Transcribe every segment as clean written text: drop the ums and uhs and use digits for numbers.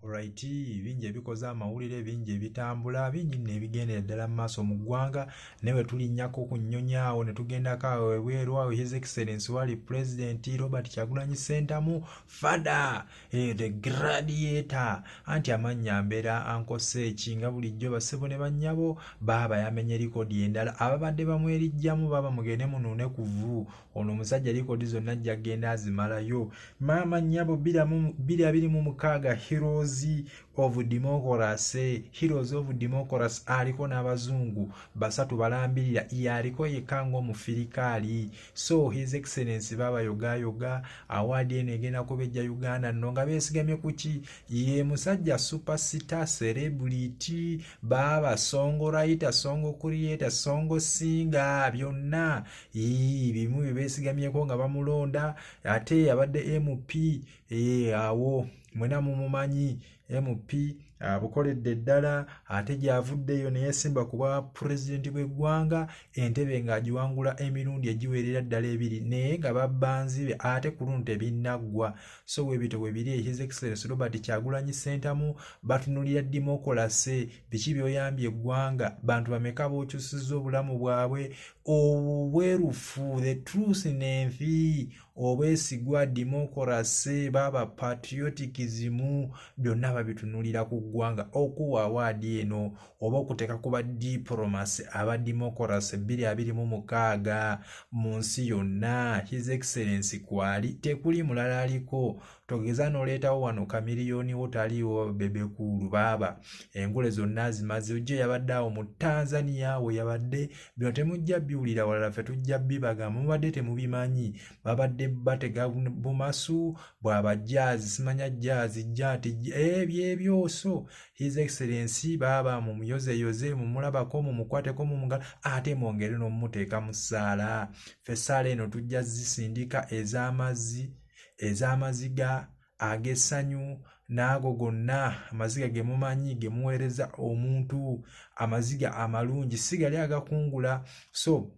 Alright, bingi ebikoze amawulire, bingi ebitambula, bingi nno ebigendera ddala mu maaso mu ggwanga, newe tulinnyako ku nnyonyi awo ne tugendako awo ebweru awo His Excellency wali President Robert Kyagulanyi Ssentamu Fada, the Gladiator, anti amannya mbeera ankose eki nga bulijjo bassebo ne bannyabo baaba yamenye likodi endala ababadde bamwerijjamu baba mugende munuune ku vvu ono omusajja likodi zonna ajja agenda azimalayo. Maama nnyabo 226 Heroes of Democracy aliko n'abazungu basatu balambirira yaliko yekka ng'omufirikaali. So His Excellency baba yoga awaadi eno egenda kubejja Uganda nno nga beesigamye ku ki? Ye musajja superstar celebrity baba songo writer, songo creator, songo singer, byonna bimu bye beesigamyeko nga bamulonda. Ate abadde MP awo mwena mumumanyi MP abukoledde ddala, ate gy'avuddeyo ne yeesimba ku bwa pulezidenti bw'eggwanga entebe ng'agiwangula emirundi egiwerera ddala 2 naye nga babbanzibe ate ku luno tebinnaggwa. So bwe bityo bwe biri His Excellency Robert Kyagulanyi Ssentamu batunulira demokolase, biki by'oyambye eggwanga, bantu bameka b'okyusizza obulamu bwabwe, obwerufu, the truth n'envi, obwesigwa, demokolase, baba patriotism, byonna babitunulira ku ggwanga okuwa awaadi eno oba okuteeka ku ba diplomacy aba demokolase 2026 mu nsi yonna. His Excellency kwali tekuli mulala aliko, togeza n'oleetawo wano kamiliyoni wotaliiwo bebekulu baba engule zonna zimaze. Ojje yabadde awo mu Tanzania we yabadde, bino temujja biwulira walala, ffe tujja bibagamba, mubadde temubimanyi, babadde batega bumasu bwaba jazz, simanya jazz jati ebyebyoso. His Excellency baba mumuyozeyoze, mumulabako, mumukwateko mumungala, ate mwongere n'omumuteeka mu ssaala. Ffe ssaala eno tujja zisindika ez'amaziga ag'essanyu n'ago gonna amaziga ge mumanyi ge muweereza omuntu, amaziga amalungi si gali agakungula. So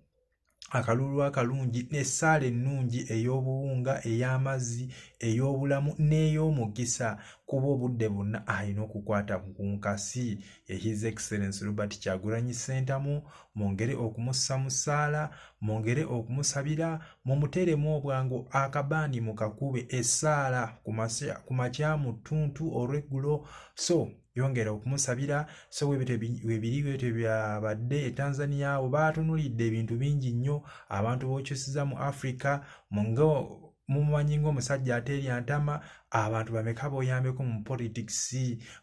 akalulu akalungi n'essaala ennungi ey'obuwunga, ey'amazzi, ey'obulamu n'ey'omukisa, kuba obudde bwonna alina okukwata ku nkasi ya His Excellency Robert Kyagulanyi Ssentamu. Mwongere okumussa mu ssaala, mwongere okumusabira, mumuteeremu obwangu akabaani mukakube essaala ku makya mu ttuntu olw'eggulo. So yongera okumusabira. So webiri bwetyo byabadde e Tanzania abo baatunulidde ebintu bingi nnyo abantu b'okyusiza mu Africa mumumanyi ng'omusajja ateerya ntama, abantu bameka b'oyambeko mu politics,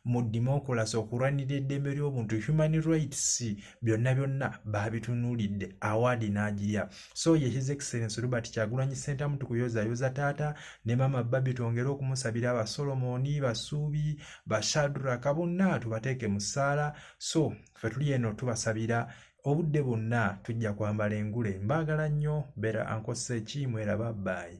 mu democracy, okulwanirira eddembe ly'obuntu, human rights, byonna baabitunulidde awaadi n'agirya. So ye His Excellency Robert Kyagulanyi Ssentamu tukuyozayoza taata ne mama Babi, twongere okumusabira aba Solomoni, Basuubi, Bashadraka bonna tubateeke mu ssaala. So ffe tuli eno tubasabira obudde bwonna, tujja kwambala engule. Mbaagala nnyo, beera ankose ki, mweraba, bye.